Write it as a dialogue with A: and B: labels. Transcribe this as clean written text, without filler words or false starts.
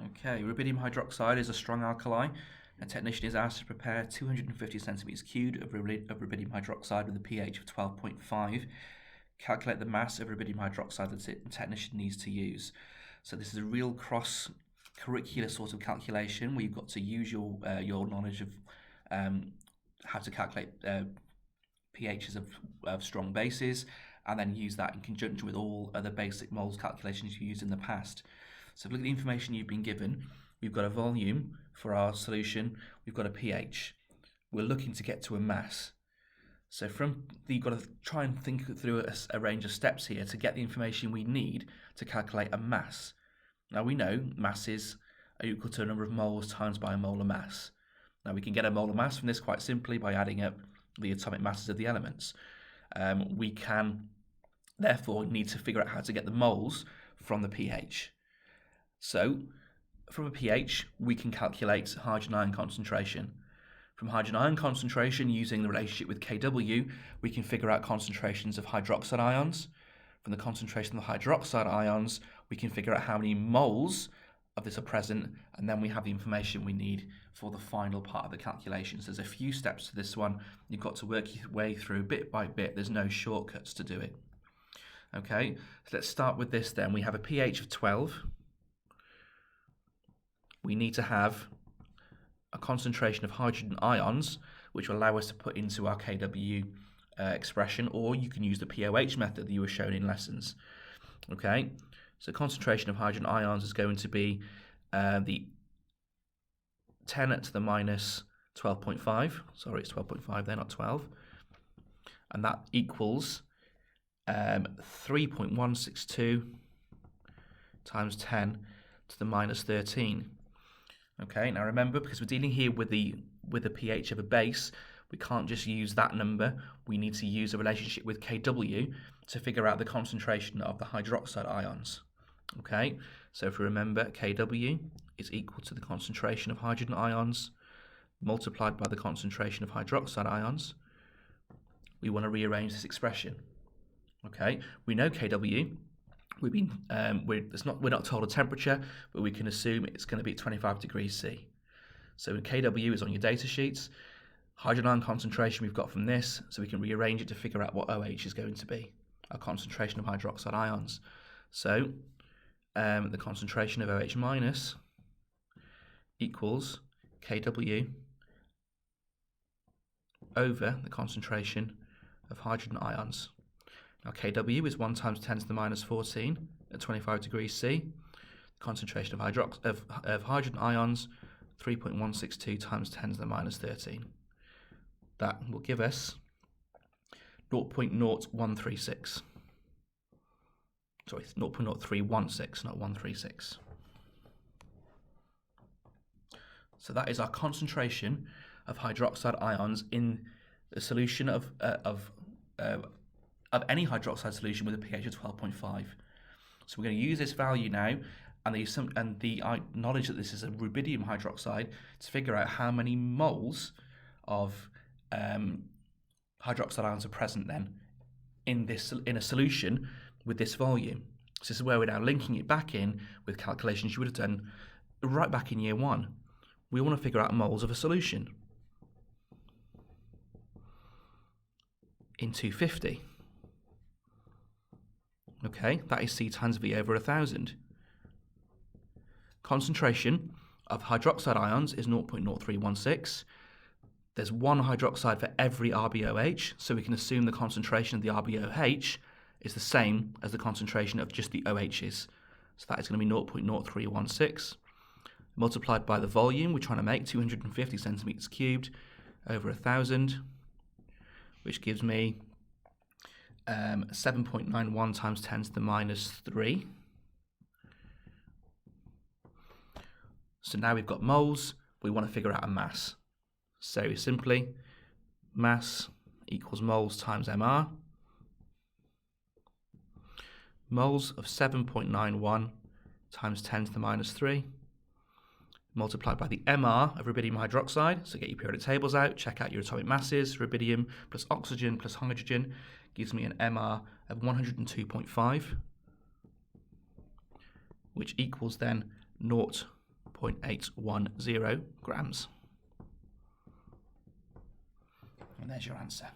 A: Okay, rubidium hydroxide is a strong alkali. A technician is asked to prepare 250 centimeters cubed of rubidium hydroxide with a pH of 12.5. Calculate the mass of rubidium hydroxide that the technician needs to use. So this is a real cross-curricular sort of calculation where you've got to use your knowledge of how to calculate pHs of strong bases, and then use that in conjunction with all other basic moles calculations you've used in the past. So if you look at the information you've been given, we've got a volume for our solution, we've got a pH. We're looking to get to a mass. So you've got to try and think through a range of steps here to get the information we need to calculate a mass. Now we know masses are equal to a number of moles times by a molar mass. Now we can get a molar mass from this quite simply by adding up the atomic masses of the elements. We can therefore need to figure out how to get the moles from the pH. So from a pH we can calculate hydrogen ion concentration. From hydrogen ion concentration, using the relationship with Kw, we can figure out concentrations of hydroxide ions. From the concentration of the hydroxide ions, we can figure out how many moles of this are present, and then we have the information we need for the final part of the calculations. There's a few steps to this one. You've got to work your way through bit by bit. There's no shortcuts to do it. Okay, so let's start with this then. We have a pH of 12. We need to have a concentration of hydrogen ions, which will allow us to put into our Kw expression, or you can use the POH method that you were shown in lessons. Okay, so concentration of hydrogen ions is going to be the 10 to the minus 12.5. Sorry, it's 12.5 there, not 12. And that equals 3.162 times 10 to the minus 13. Okay, now remember, because we're dealing here with the pH of a base, we can't just use that number. We need to use a relationship with Kw to figure out the concentration of the hydroxide ions. Okay, so if we remember, Kw is equal to the concentration of hydrogen ions multiplied by the concentration of hydroxide ions. We want to rearrange this expression. Okay, we know Kw. We're not told a temperature, but we can assume it's going to be at 25 degrees C. So Kw is on your data sheets. Hydrogen ion concentration we've got from this, so we can rearrange it to figure out what OH is going to be, our concentration of hydroxide ions. So the concentration of OH minus equals Kw over the concentration of hydrogen ions. Now Kw is 1 times 10 to the minus 14 at 25 degrees C. The concentration of hydrogen ions, 3.162 times 10 to the minus 13. That will give us 0.0136. Sorry, 0.0316, not 136. So that is our concentration of hydroxide ions in the solution of any hydroxide solution with a pH of 12.5. So we're going to use this value now and the knowledge that this is a rubidium hydroxide to figure out how many moles of hydroxide ions are present then in a solution with this volume. So this is where we're now linking it back in with calculations you would have done right back in year 1. We want to figure out moles of a solution in 250. Okay, that is C times V over 1,000. Concentration of hydroxide ions is 0.0316. There's one hydroxide for every RbOH, so we can assume the concentration of the RbOH is the same as the concentration of just the OHs. So that is going to be 0.0316. Multiplied by the volume we're trying to make, 250 centimeters cubed over 1,000, which gives me 7.91 times 10 to the minus 3. So now we've got moles, we want to figure out a mass. So simply, mass equals moles times MR. Moles of 7.91 times 10 to the minus 3, multiplied by the MR of rubidium hydroxide. So get your periodic tables out, check out your atomic masses. Rubidium plus oxygen plus hydrogen gives me an MR of 102.5, which equals then 0.810 grams. And there's your answer.